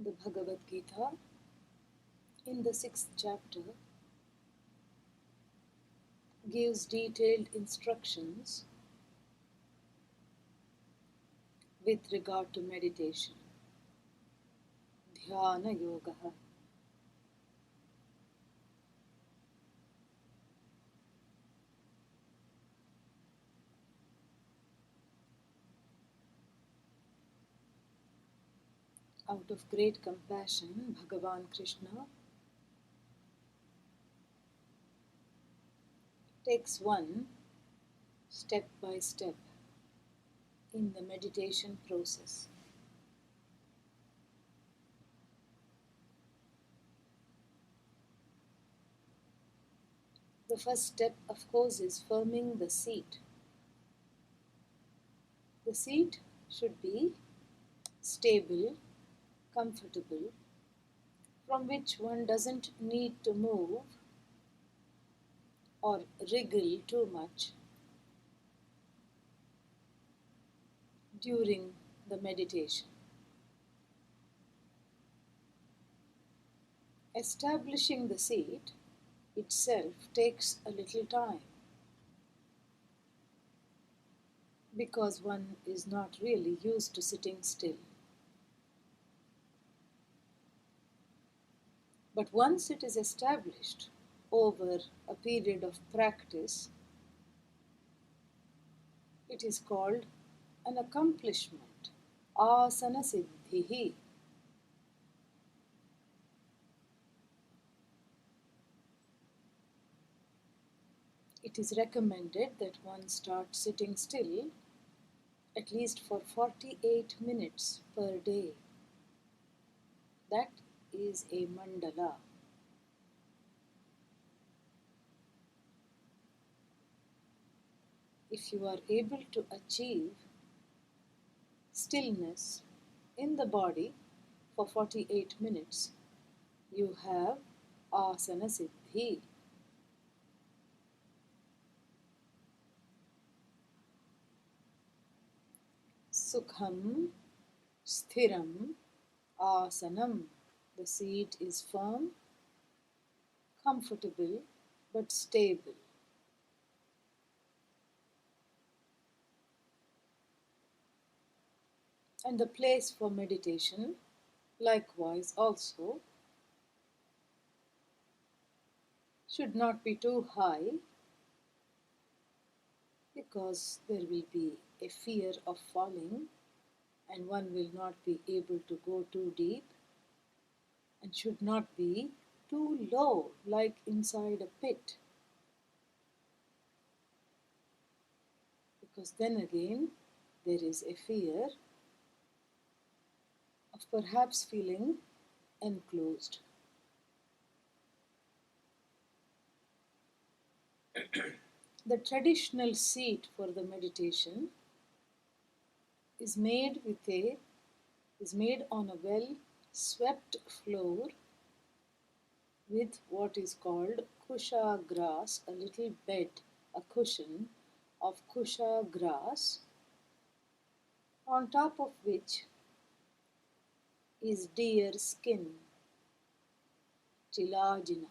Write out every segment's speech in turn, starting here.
The Bhagavad Gita, in the 6th chapter, gives detailed instructions with regard to meditation. Dhyana Yoga. Out of great compassion, Bhagavan Krishna takes one step by step in the meditation process. The first step, of course, is firming the seat. The seat should be stable, comfortable, from which one doesn't need to move or wriggle too much during the meditation. Establishing the seat itself takes a little time because one is not really used to sitting still. But once it is established over a period of practice, it is called an accomplishment, asana siddhihi. It is recommended that one start sitting still at least for 48 minutes per day. That is a mandala. If you are able to achieve stillness in the body for 48 minutes, you have asana siddhi. Sukham sthiram asanam. The seat is firm, comfortable, but stable. And the place for meditation, likewise also, should not be too high because there will be a fear of falling and one will not be able to go too deep, and should not be too low like inside a pit, because then again there is a fear of perhaps feeling enclosed. The traditional seat for the meditation is made on a well swept floor with what is called kusha grass, a little bed, a cushion of kusha grass, on top of which is deer skin, chilajina.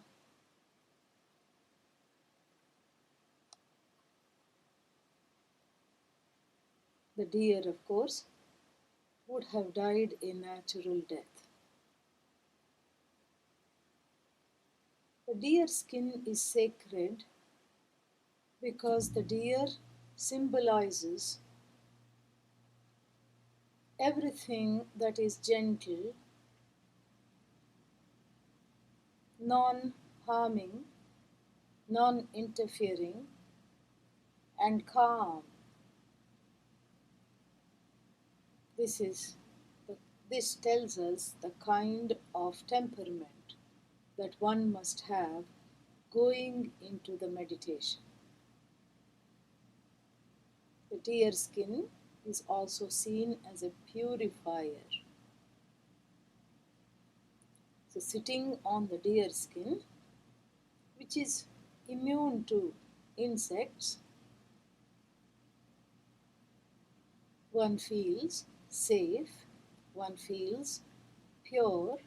The deer, of course, would have died a natural death. The deer skin is sacred because the deer symbolizes everything that is gentle, non-harming, non-interfering, and calm. This tells us the kind of temperament that one must have going into the meditation. The deer skin is also seen as a purifier. So sitting on the deer skin, which is immune to insects, one feels safe, one feels pure,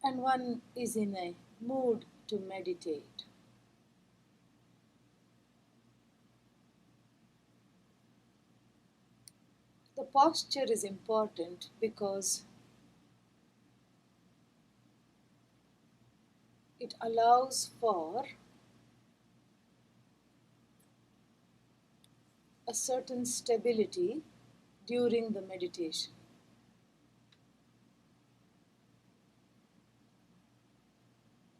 and one is in a mood to meditate. The posture is important because it allows for a certain stability during the meditation.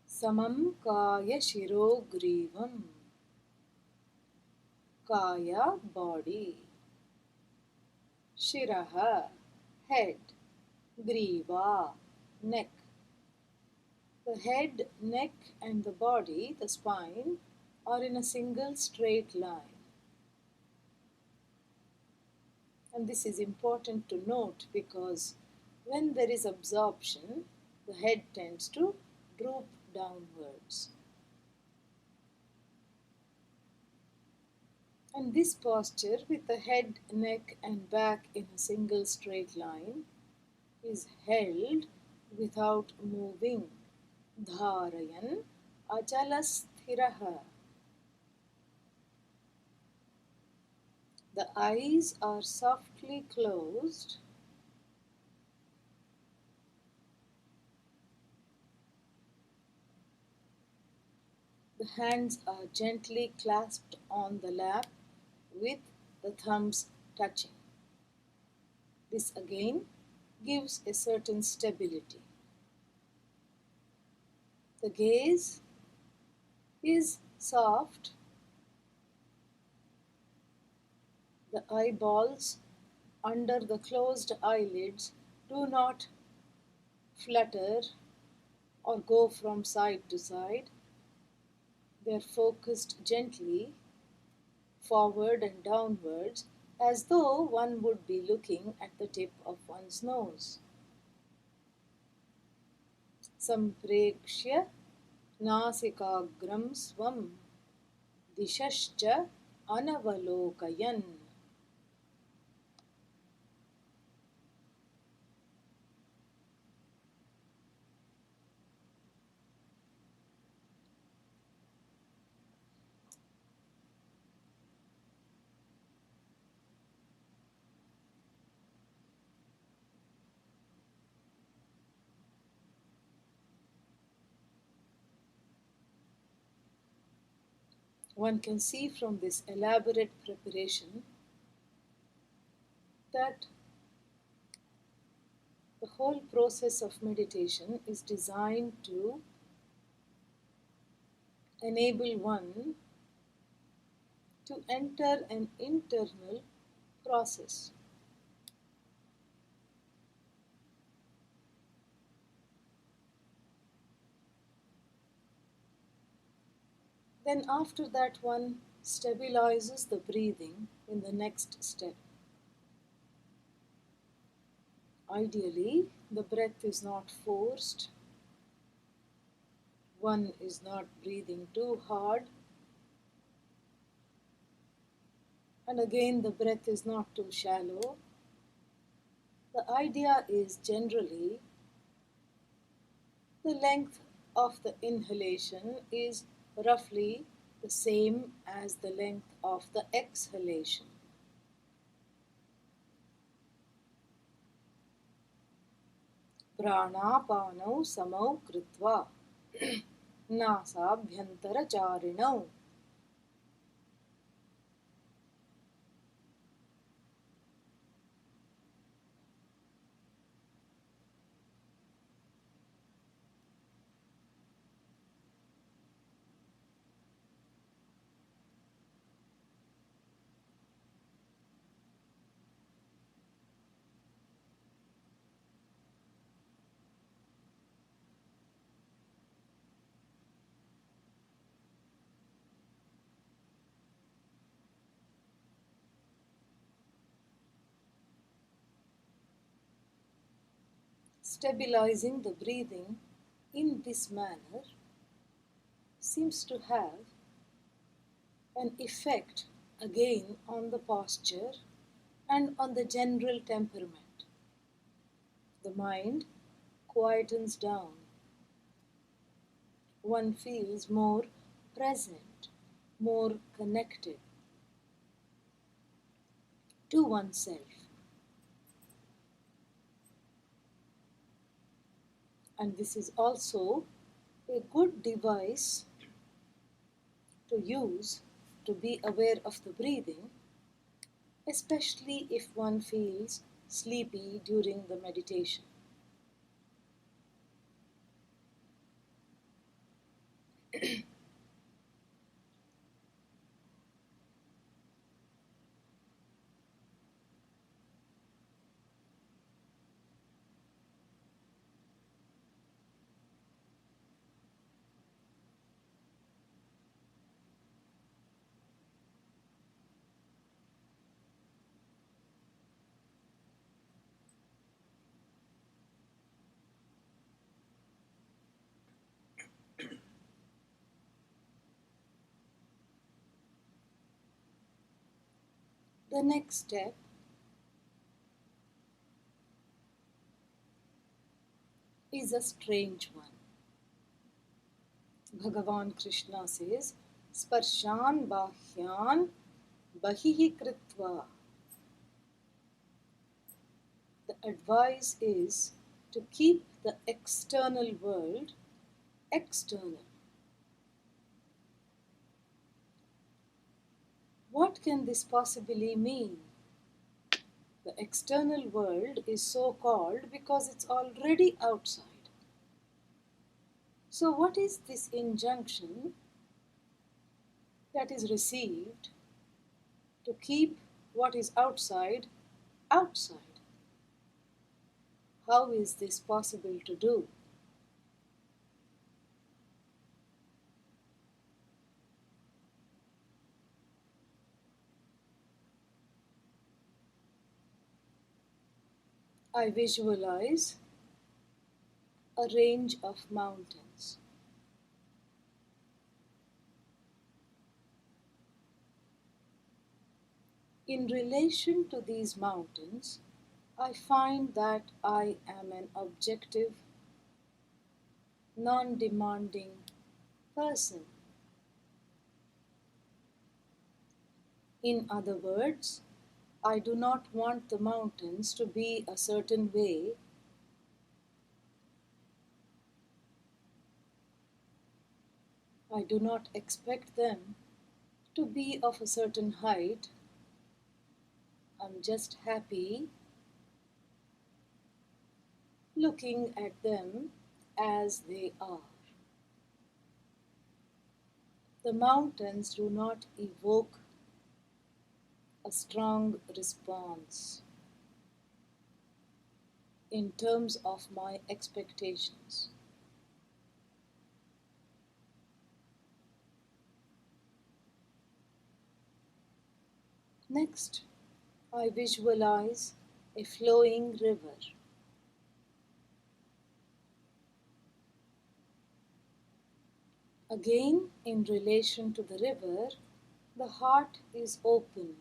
Samam kaya shiro grivam. Kaya, body. Shiraha, head. Griva, neck. The head, neck, and the body, the spine, are in a single straight line. And this is important to note because when there is absorption, the head tends to droop downwards. And this posture with the head, neck, and back in a single straight line is held without moving. Dharayan achalasthiraha. The eyes are softly closed. The hands are gently clasped on the lap with the thumbs touching. This again gives a certain stability. The gaze is soft. The eyeballs under the closed eyelids do not flutter or go from side to side. They are focused gently forward and downwards as though one would be looking at the tip of one's nose. Samprekshya nasikagram swam dishascha anavalokayan. One can see from this elaborate preparation that the whole process of meditation is designed to enable one to enter an internal process. Then, after that, one stabilizes the breathing in the next step. Ideally, the breath is not forced, one is not breathing too hard, and again, the breath is not too shallow. The idea is generally the length of the inhalation is roughly the same as the length of the exhalation. Pranapanau samau kritva nasabhyantarcharinau. Stabilizing the breathing in this manner seems to have an effect again on the posture and on the general temperament. The mind quietens down. One feels more present, more connected to oneself. And this is also a good device to use to be aware of the breathing, especially if one feels sleepy during the meditation. The next step is a strange one. Bhagavan Krishna says, Sparshan Bahyan Bahihi Kritva. The advice is to keep the external world external. What can this possibly mean? The external world is so called because it's already outside. So, what is this injunction that is received to keep what is outside outside? How is this possible to do? I visualize a range of mountains. In relation to these mountains, I find that I am an objective, non-demanding person. In other words, I do not want the mountains to be a certain way. I do not expect them to be of a certain height. I'm just happy looking at them as they are. The mountains do not evoke a strong response in terms of my expectations. Next, I visualize a flowing river. Again, in relation to the river, the heart is open,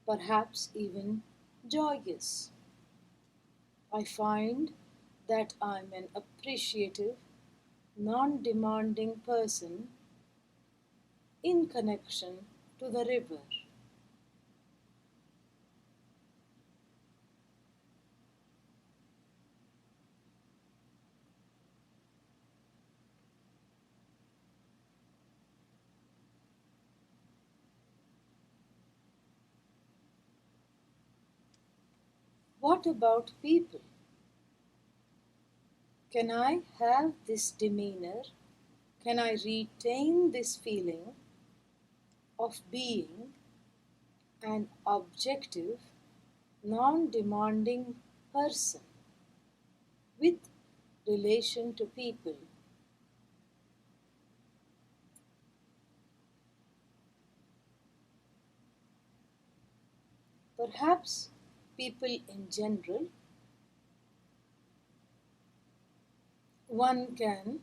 perhaps even joyous. I find that I'm an appreciative, non demanding person in connection to the river. What about people? Can I have this demeanor? Can I retain this feeling of being an objective, non demanding person with relation to people? Perhaps people in general, one can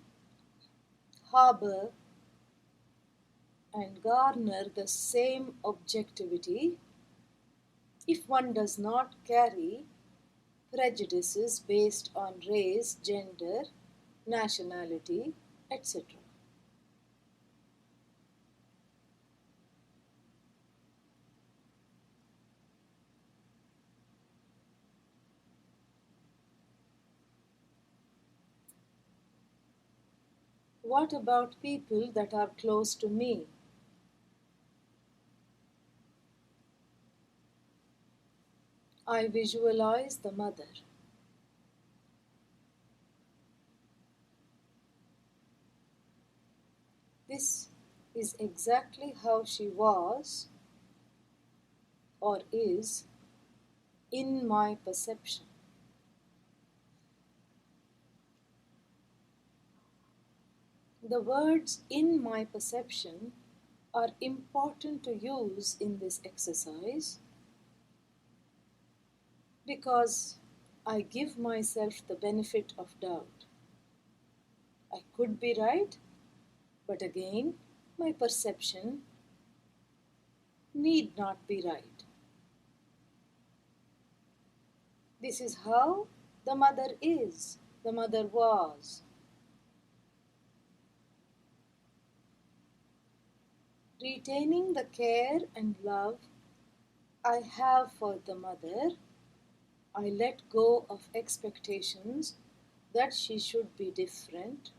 harbor and garner the same objectivity if one does not carry prejudices based on race, gender, nationality, etc. What about people that are close to me? I visualize the mother. This is exactly how she was or is in my perception. The words in my perception are important to use in this exercise because I give myself the benefit of doubt. I could be right, but again, my perception need not be right. This is how the mother is, the mother was. Retaining the care and love I have for the mother, I let go of expectations that she should be different,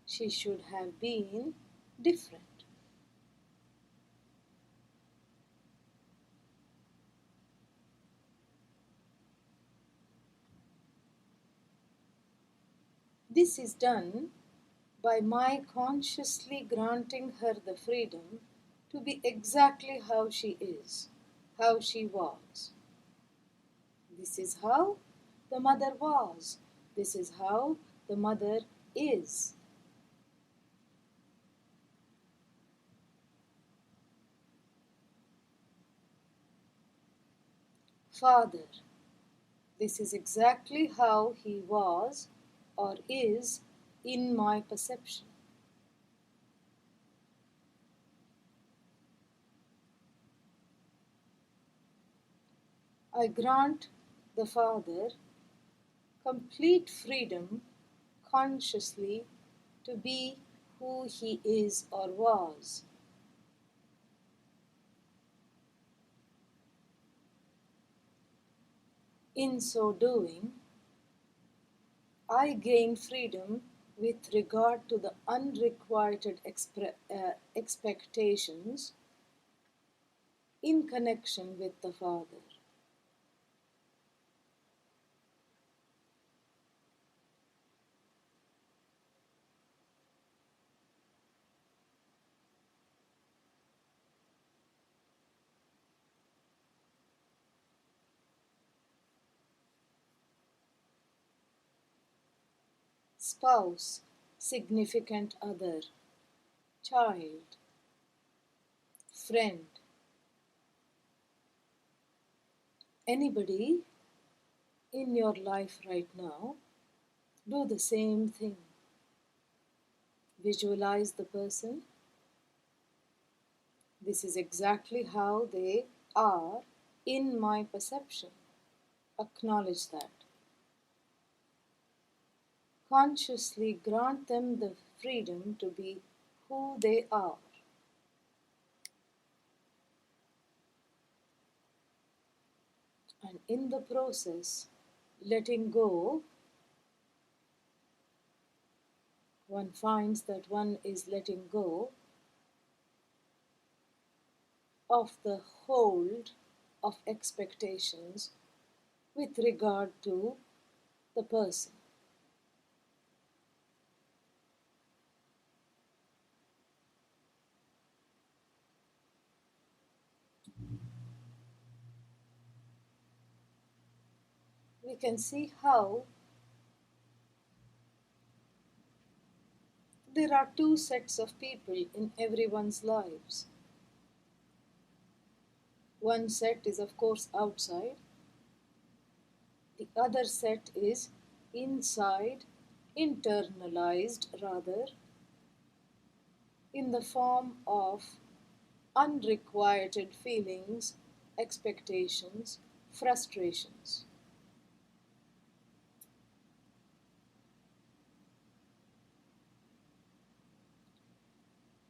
she should have been different. This is done by my consciously granting her the freedom to be exactly how she is, how she was. This is how the mother was. This is how the mother is. Father. This is exactly how he was or is in my perception. I grant the Father complete freedom consciously to be who he is or was. In so doing, I gain freedom with regard to the unrequited expectations in connection with the Father. Spouse, significant other, child, friend, anybody in your life right now, do the same thing. Visualize the person. This is exactly how they are in my perception. Acknowledge that. Consciously grant them the freedom to be who they are. And in the process, letting go, one finds that one is letting go of the hold of expectations with regard to the person. We can see how there are two sets of people in everyone's lives. One set is, of course, outside, the other set is inside, internalized rather, in the form of unrequited feelings, expectations, frustrations.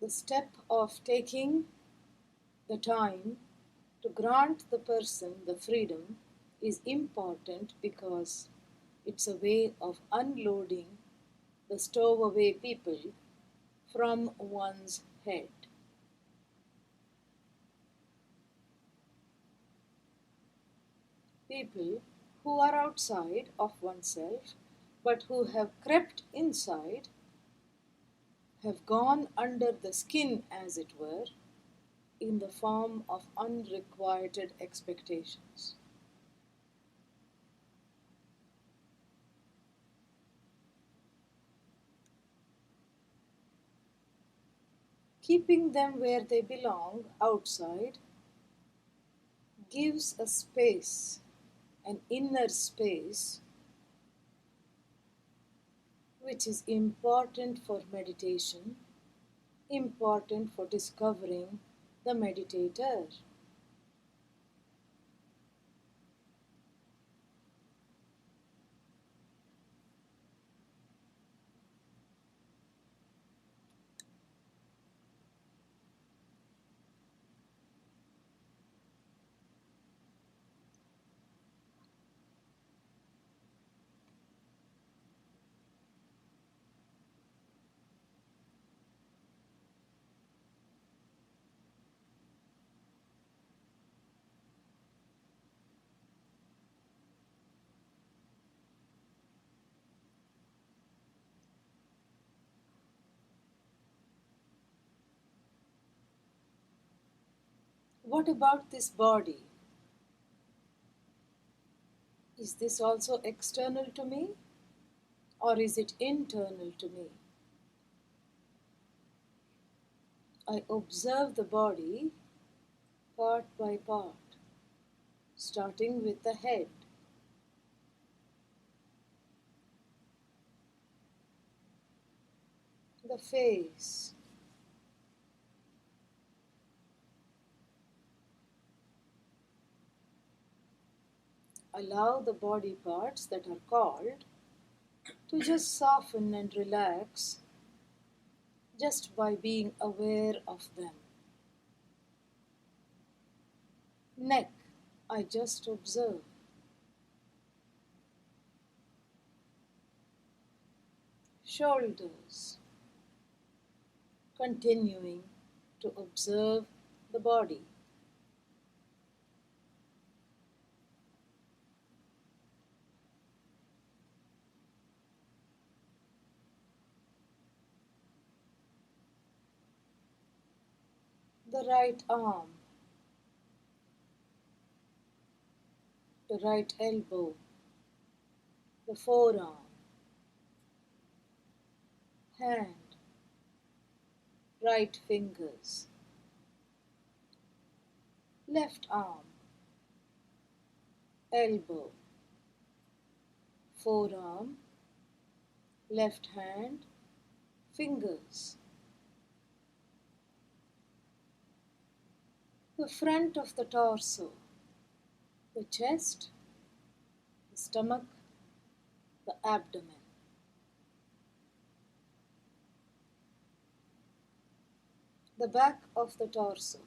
The step of taking the time to grant the person the freedom is important because it's a way of unloading the stowaway people from one's head. People who are outside of oneself but who have crept inside have gone under the skin, as it were, in the form of unrequited expectations. Keeping them where they belong, outside, gives a space, an inner space, which is important for meditation, important for discovering the meditator. What about this body? Is this also external to me, or is it internal to me? I observe the body part by part, starting with the head. The face. Allow the body parts that are called to just soften and relax just by being aware of them. Neck, I just observe. Shoulders, continuing to observe the body. The right arm, the right elbow, the forearm, hand, right fingers, left arm, elbow, forearm, left hand, fingers. The front of the torso, the chest, the stomach, the abdomen. The back of the torso,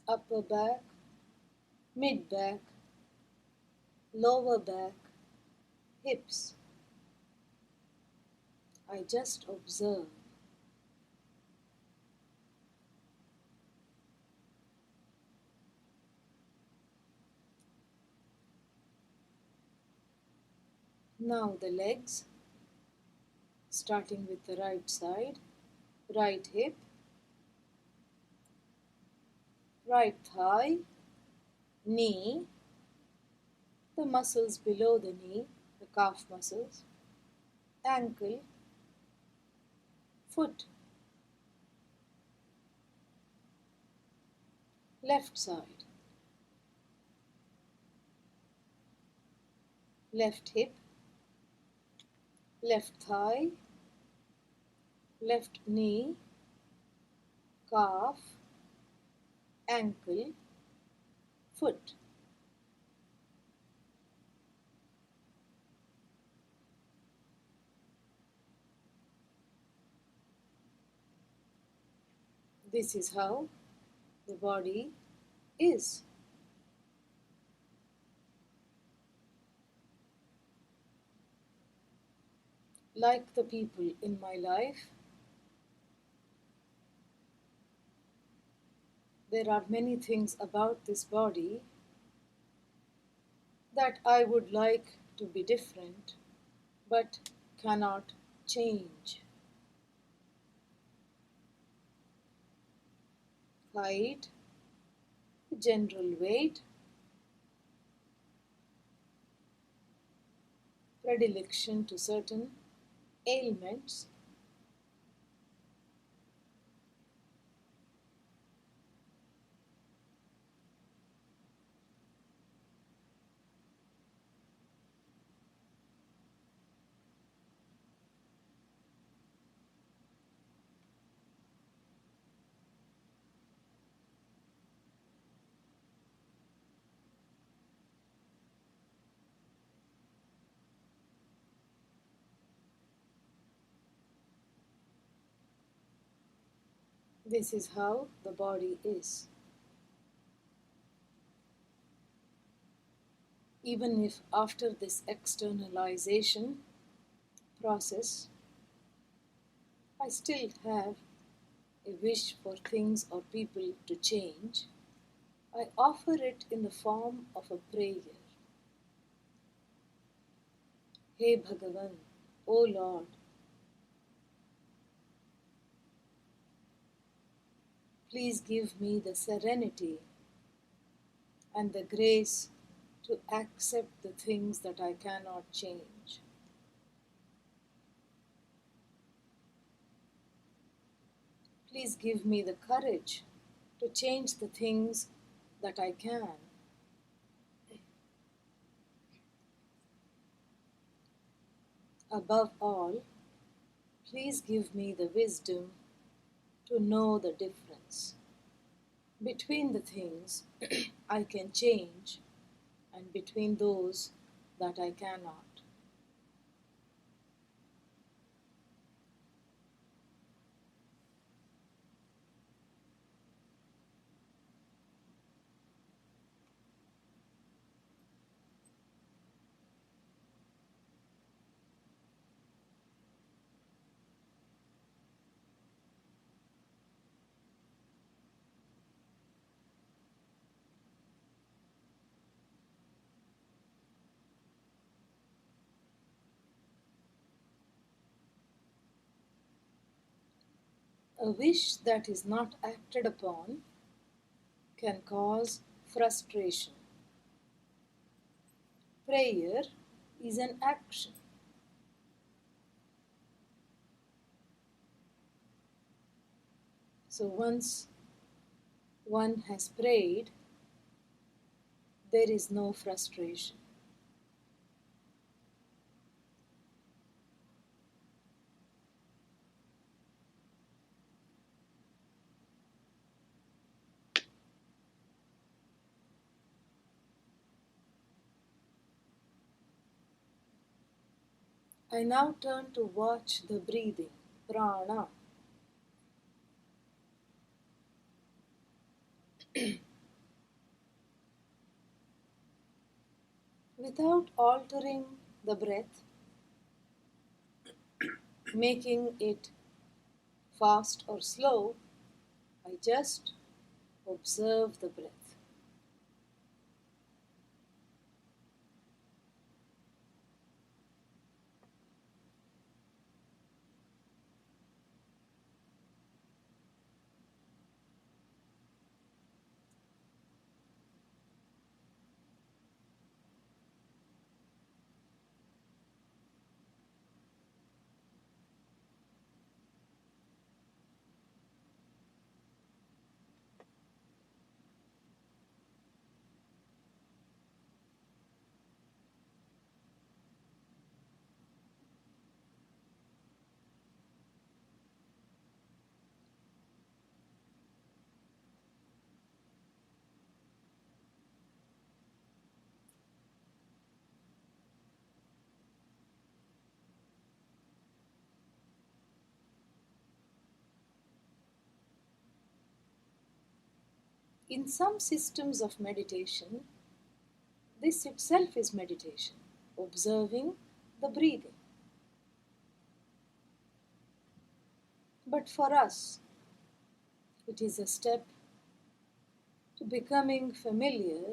upper back, mid back, lower back, hips. I just observe. Now the legs, starting with the right side, right hip, right thigh, knee, the muscles below the knee, the calf muscles, ankle, foot, left side, left hip, left thigh, left knee, calf, ankle, foot. This is how the body is. Like the people in my life, there are many things about this body that I would like to be different but cannot change. Height, general weight, predilection to certain ailments, this is how the body is. Even if after this externalization process, I still have a wish for things or people to change, I offer it in the form of a prayer. Hey Bhagavan, O Lord, please give me the serenity and the grace to accept the things that I cannot change. Please give me the courage to change the things that I can. Above all, please give me the wisdom to know the difference between the things I can change and between those that I cannot. A wish that is not acted upon can cause frustration. Prayer is an action. So once one has prayed, there is no frustration. I now turn to watch the breathing, prana. Without altering the breath, making it fast or slow, I just observe the breath. In some systems of meditation, this itself is meditation, observing the breathing. But for us, it is a step to becoming familiar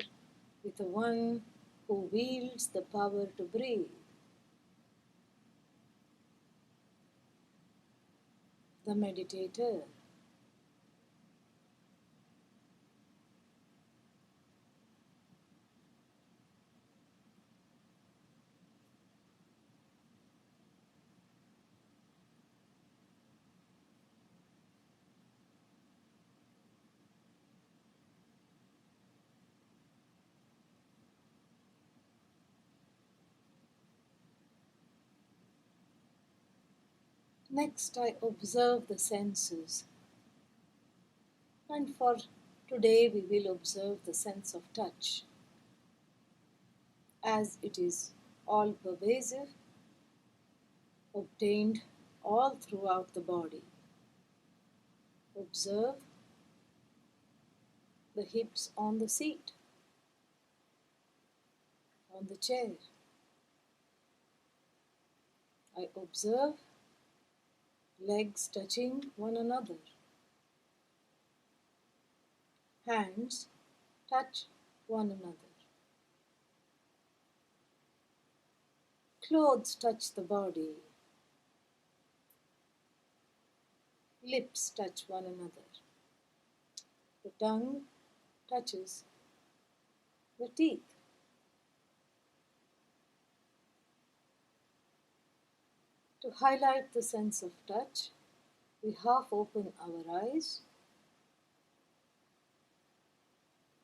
with the one who wields the power to breathe, the meditator. Next, I observe the senses. And for today, we will observe the sense of touch, as it is all pervasive, obtained all throughout the body. Observe the hips on the seat, on the chair. I observe legs touching one another. Hands touch one another. Clothes touch the body. Lips touch one another. The tongue touches the teeth. To highlight the sense of touch, we half open our eyes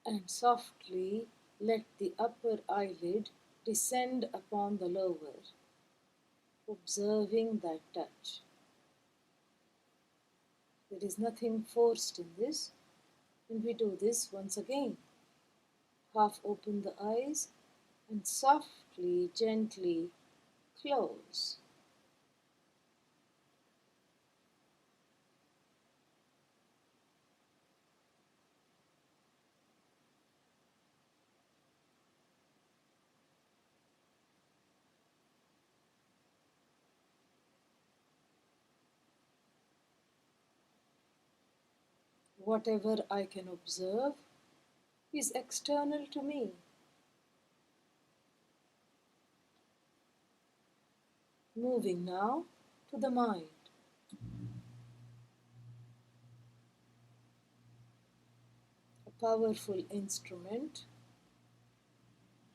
and softly let the upper eyelid descend upon the lower, observing that touch. There is nothing forced in this, and we do this once again. Half open the eyes and softly, gently close. Whatever I can observe is external to me. Moving now to the mind. A powerful instrument,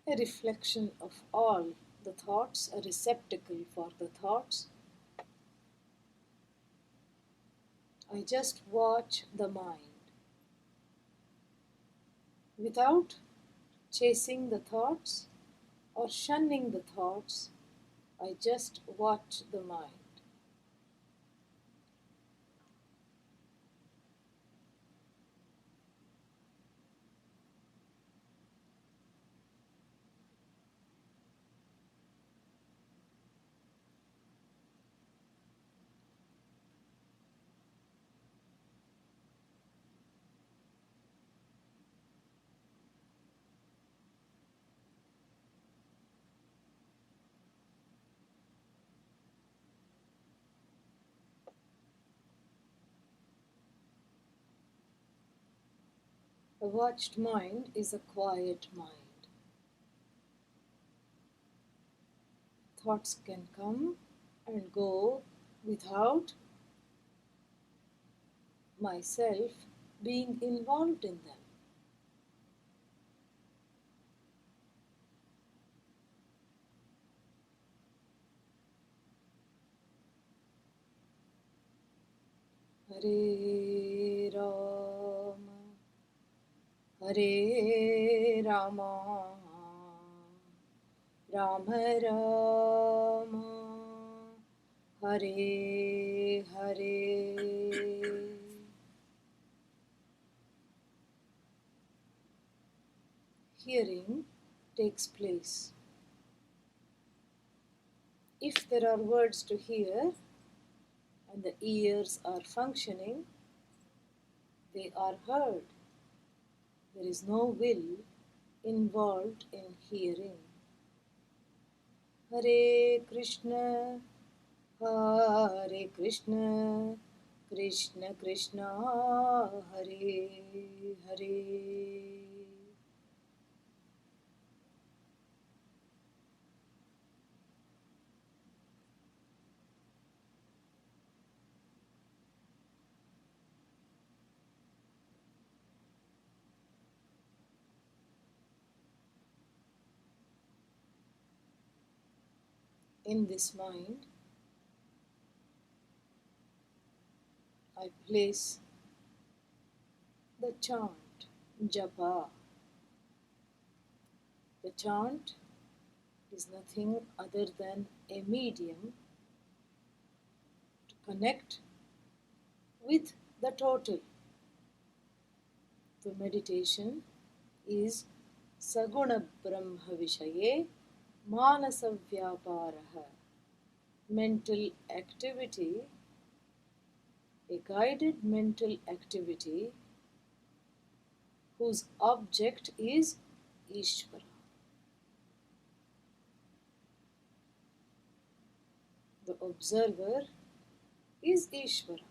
a reflection of all the thoughts, a receptacle for the thoughts. I just watch the mind without chasing the thoughts or shunning the thoughts. I just watch the mind. A watched mind is a quiet mind. Thoughts can come and go without myself being involved in them. Hare Rama, Hare Rama, Rama Rama, Hare Hare. Hearing takes place. If there are words to hear and the ears are functioning, they are heard. There is no will involved in hearing. Hare Krishna, Hare Krishna, Krishna Krishna, Hare Hare. In this mind, I place the chant, japa. The chant is nothing other than a medium to connect with the total. The meditation is saguna brahma vishaye manasa vyaparaha. Mental activity, a guided mental activity whose object is Isvara. The observer is Isvara,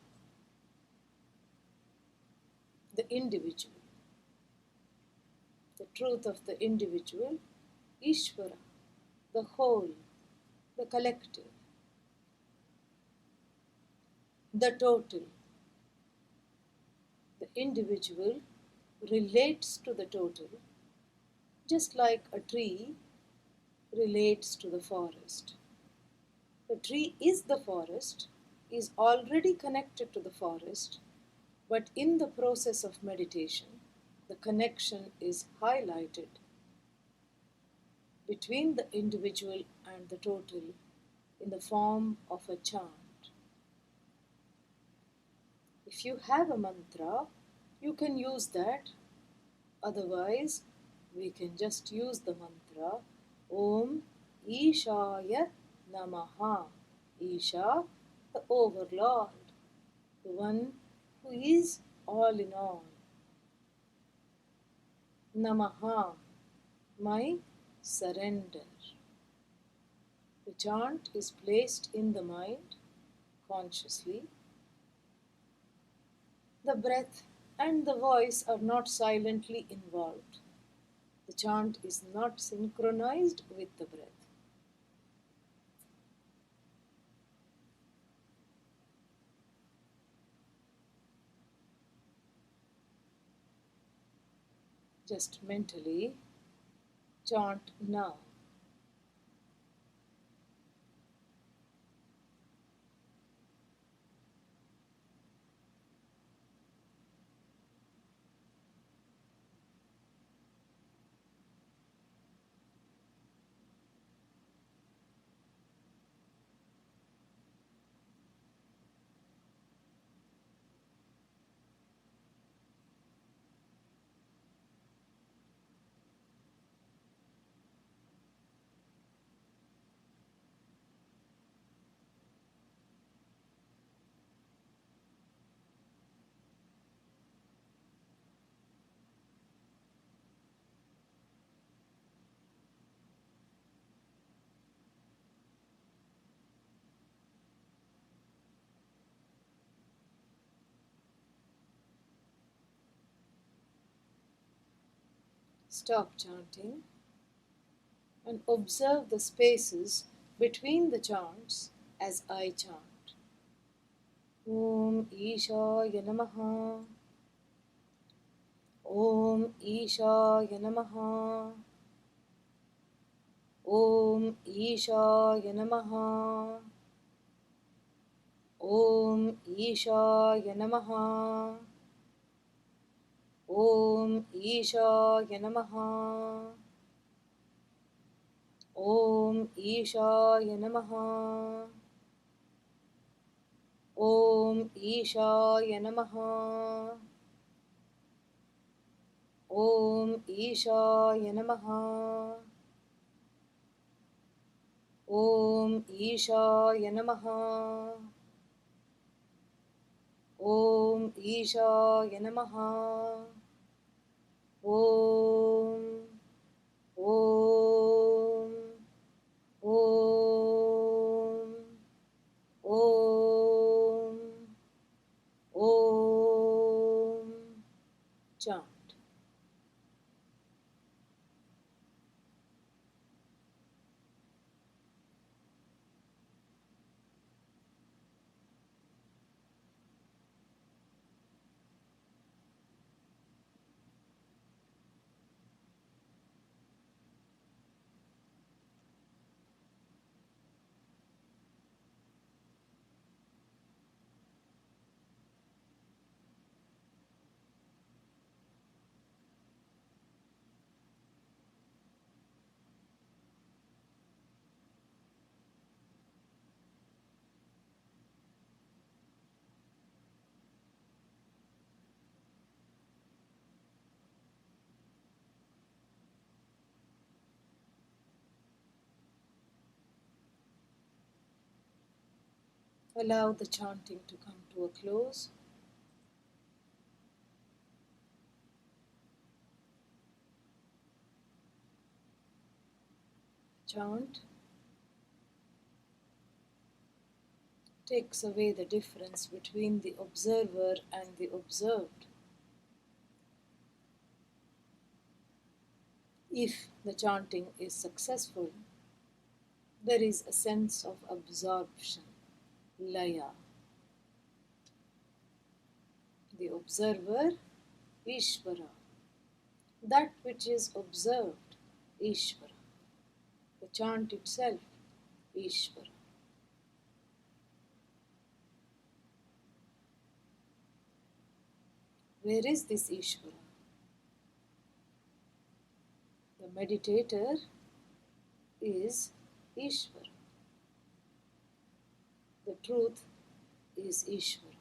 the individual. The truth of the individual, Isvara, the whole, the collective, the total. The individual relates to the total, just like a tree relates to the forest. The tree is the forest, is already connected to the forest, but in the process of meditation, the connection is highlighted between the individual and the total in the form of a chant. If you have a mantra, you can use that. Otherwise, we can just use the mantra Om Ishaya Namaha. Isha, the overlord, the one who is all in all. Namaha, my surrender. The chant is placed in the mind consciously. The breath and the voice are not silently involved. The chant is not synchronized with the breath. Just mentally chant now. Stop chanting and observe the spaces between the chants as I chant. Om Ishaya Namaha. Om Ishaya Namaha. Om Ishaya Namaha. Om Ishaya Namaha. Om Ishaya Namaha. Om Ishaya Namaha. Om Ishaya Namaha. Om Ishaya Namaha. Om Ishaya Namaha. Om Ishaya Namaha. Om, Om, Om, Om, Om. Chant. Allow the chanting to come to a close. Chant takes away the difference between the observer and the observed. If the chanting is successful, there is a sense of absorption, laya. The observer, Isvara. That which is observed, Isvara. The chant itself, Isvara. Where is this Isvara? The meditator is Isvara. The truth is Isvara.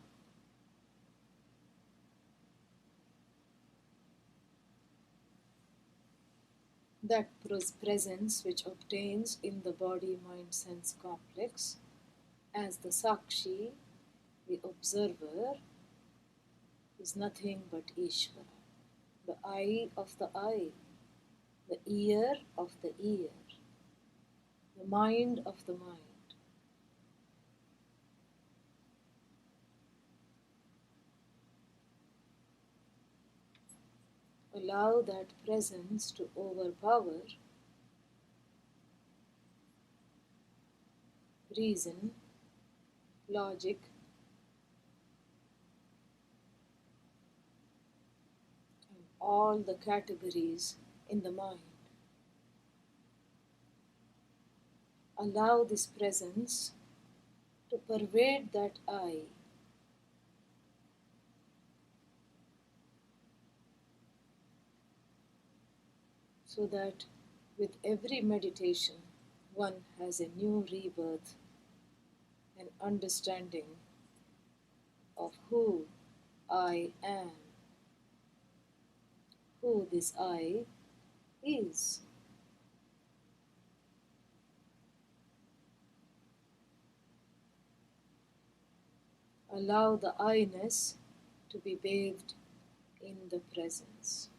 That presence which obtains in the body-mind-sense complex as the Sakshi, the observer, is nothing but Ishvara. The eye of the eye, the ear of the ear, the mind of the mind. Allow that presence to overpower reason, logic, and all the categories in the mind. Allow this presence to pervade that eye, so that with every meditation one has a new rebirth, an understanding of who I am, who this I is. Allow the I-ness to be bathed in the presence,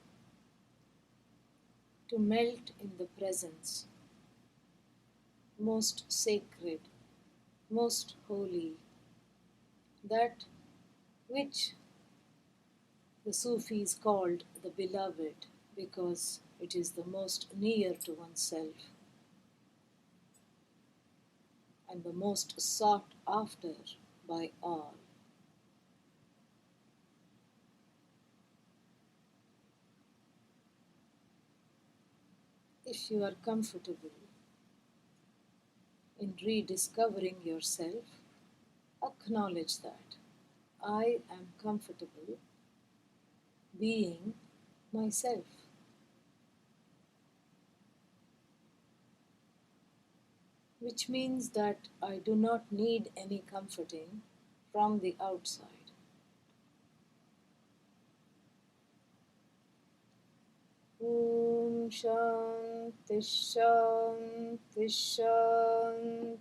to melt in the presence, most sacred, most holy, that which the Sufis called the beloved because it is the most near to oneself and the most sought after by all. If you are comfortable in rediscovering yourself, acknowledge that I am comfortable being myself. Which means that I do not need any comforting from the outside. Om Shanti Shanti Shanti.